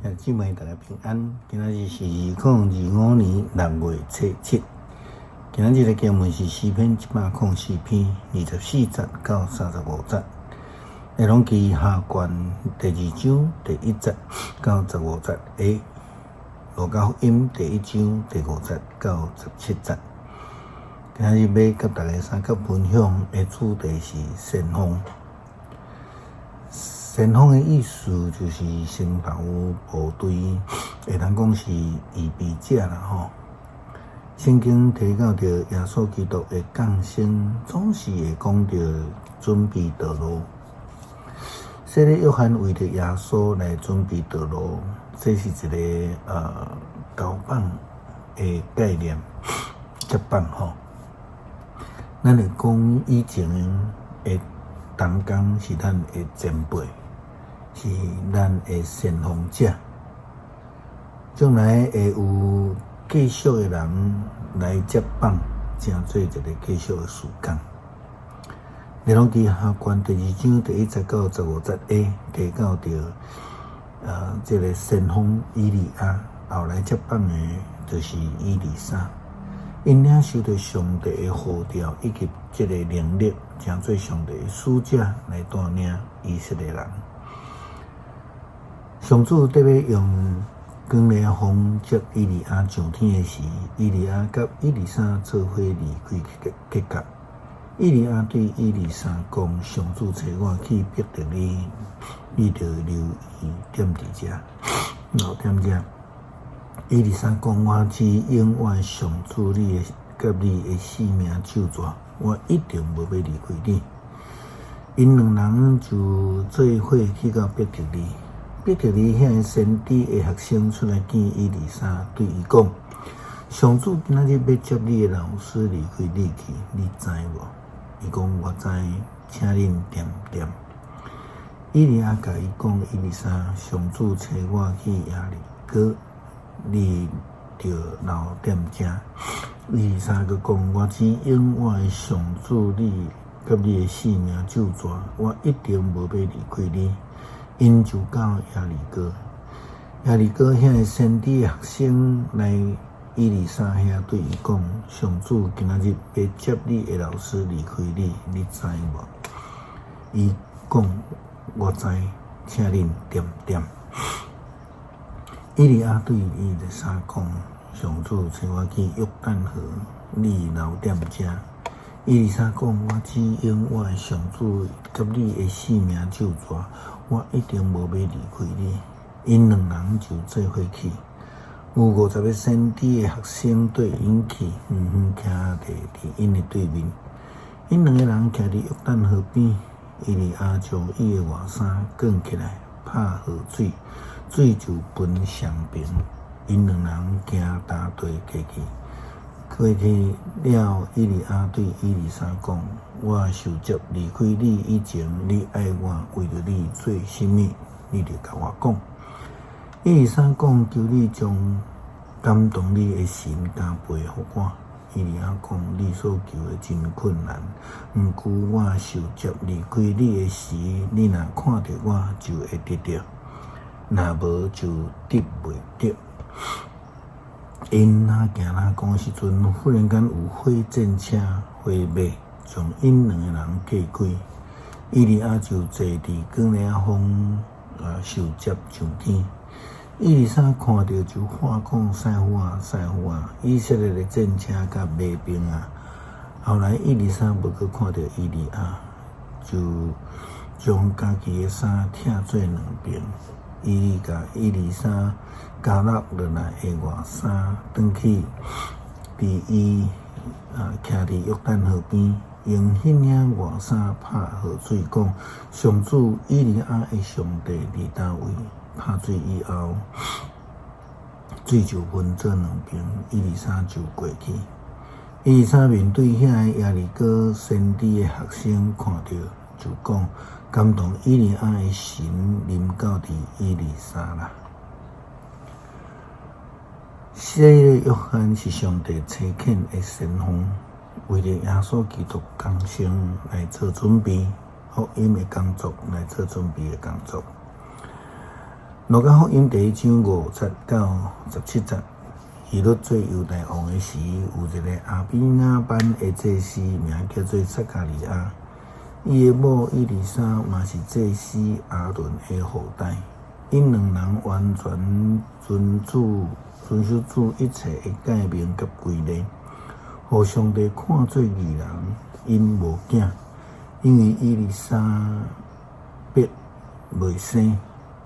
兄姊妹大家平安。今仔日是2025年6月初7。今仔日的经文是诗篇104篇24节到35节。内容记下卷第2章第1节到15节 A。路加福音第1章第5节到17节。今仔日要甲大家三角分享的主题是先锋。先锋的意思就是先头部队，会通讲是预备者啦吼。圣经提到着耶稣基督的降生，总是会讲着准备道路。洗礼约翰为着耶稣来准备道路，这是一个交棒的概念，接棒吼。咱会讲以前的同工是咱的前辈。是咱的先锋者，将来会有继续的人来接棒，成做一个继续的事工。内容记下卷第2章第1节到15节 A 提到着这个先锋以利亚，后来接棒的就是以利沙，因领受到上帝的呼召以及这个能力，成做上帝的使者来带领以色列人。上主特别用光烈风接以利亚上天的时，以利亚甲以利沙做伙离开结局。以利亚对以利沙讲：上主找我去逼着你，你着留意踮伫遮，留踮遮。以利沙讲：我只永远上主你的甲你的性命救助，我一定无要离开你。因两人就做伙去到逼着你。彼得里遐个先知的学生出来见以利沙，对伊讲：上主今仔日要接你的老师离开你去，你知无？伊讲：我知，请恁点点。以利亚甲伊讲：以利沙，上主找我去耶利哥，你着留踮遮。以利沙佮讲：我只永远上主你甲你的性命救助，我一定无要离开你。因就到耶利哥，耶利哥遐个先知学生来以利沙遐对伊讲：上主今仔日要接你的老师离开你，你知无？伊讲：我知，请恁点点。以利亚对以利沙讲：上主找我去约旦河，你留踮遮。以利沙讲：我只永远上主甲你的性命救助，我一定无要离开你。因两人就做伙去，有50个先知的学生对因去，远徛伫因的对面。因两个人徛伫约旦河边，以利亚将伊的外衫卷起来，拍河水，水就分双边。因两人行大队过去。过去了，以利亚对以利沙讲：我受接离开你以前，你爱我，为着你做甚物，你就甲我讲。以利沙讲：求你将感动你的神加倍予我。以利亚讲：你所求的真困难，毋过我受接离开你的时，你若看到我，就会得到；若无就得袂到。因行讲时阵，忽然间有火箭车、火马将因两个人隔开，以利亚就坐伫光烈风受接上天。以利沙看到就喊讲：师傅啊，师傅啊！以色列的战车甲马兵啊！后来以利沙无搁看到以利亚，就将家己的衫拆做两边。伊甲以利沙加落落来的外衫，转去伫伊徛伫约旦河边，用迄领外衫拍河水，讲：上主以利亚的上帝伫叨位？拍水以后，水就分做两边，以利沙就过去。以利沙面对遐个耶利哥先知的学生看到，就讲：感动以利亚的神临到伫以利沙啦。洗礼约翰是上帝差遣的先锋，为着耶稣基督降生来做准备，福音的工作来做准备的工作。路加福音第1章5节到17节，希律做犹大王的时，有一个阿比亚班的祭司，名叫做撒加利亚。伊的某伊丽莎嘛是祭司阿伦的后代。因两人完全遵守主一切的诫命甲规例，互上帝看做义人。因无囝，因为伊丽莎白未生。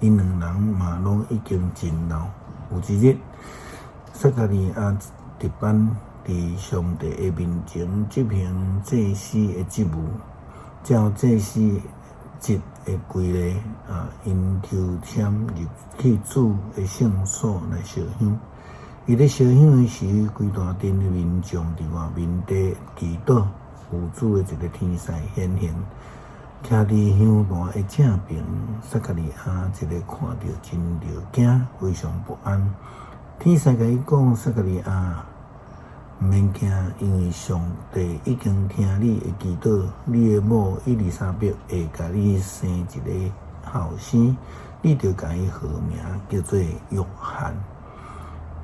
因两人嘛拢已经真老。有一日，撒加利亚特班伫上帝的面前执行祭司的职务，照祭司职的规例，因抽签入去主的圣所来烧香。伊咧烧香的时，规大殿的民众伫外面地祈祷，有主的一个天使显现。徛伫香坛的正边，撒加利亚一个看到真着惊，非常不安。天使甲伊讲：撒加利亚，毋免惊，因为上帝已经听你的祈祷，你的某伊丽莎白会甲你生一个后生，你着甲伊号名叫做约翰。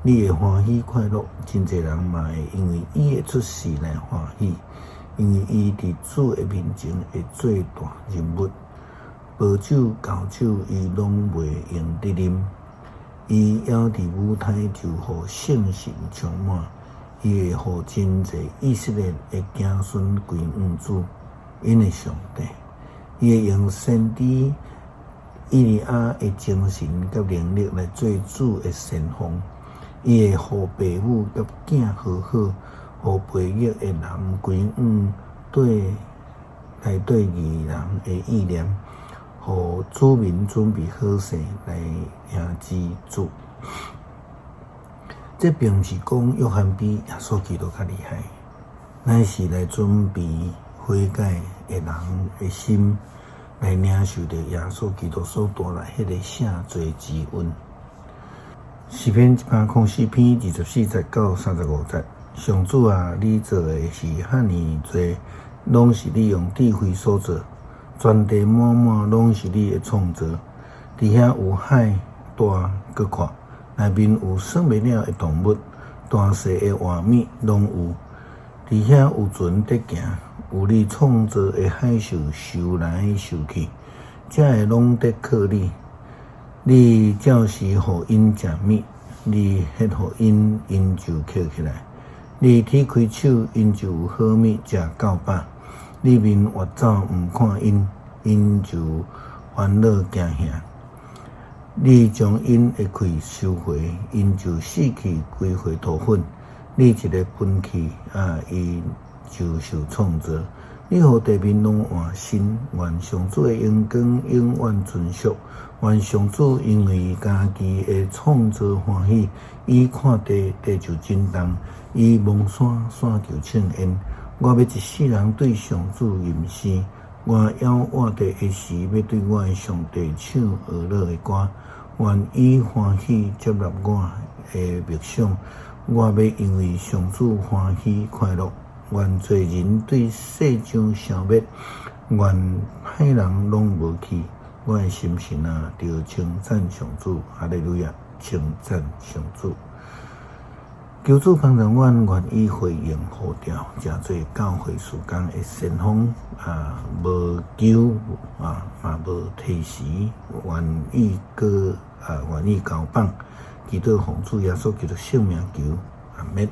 你会欢喜快乐，真侪人嘛会因为伊的出世来欢喜。因为伊伫主的面前会做大人物，保酒交酒伊拢袂用得啉。伊还伫舞台就互圣神充满，伊会互真侪以色列的子孙归向主，因的上帝。伊会用先知以利亚的精神甲能力来做主的先锋。伊会互父母甲囝和好。互培育的人归向对义人的意念，互子民准备好势来迎接主。这并是讲约翰比耶稣基督较厉害，乃是来准备悔改的人的心，来领受着耶稣基督所带来迄个赦罪之恩。诗篇104篇24节到35节。上主啊，你做的是遐尼多，拢是你用智慧所做，全地满满拢是你的创造。伫遐有海大搁阔，内面有算袂了的动物，大细的活物拢有。伫遐有船在行，有你创造的海兽游来游去，这会拢在靠你。你照时互因食物，你迄互因就捡起来。你天开手，因就有好物食到饱；你面越走，毋看因就烦恼惊吓。你将因的气收回，因就死去归回土粉。你一个分气，伊就受创造。你互地面拢换新，愿上主的荣光永远存续。愿上主因为家己的创造欢喜，伊看地就震动。伊望山就称恩。我要一世人对上主吟诗，我要活地的时，要对我的上帝唱和乐的歌。愿伊欢喜接纳我的默想，我要因为上主欢喜快乐。愿做人对世上消灭，愿歹人拢无去。我的心神啊，着称赞上主，哈利路亚，称赞上主。求主帮助阮，愿意回应呼召，诚侪教会事工的先锋无求嘛无提示，愿意愿意交棒，祈祷奉主耶稣基督圣名求，阿们。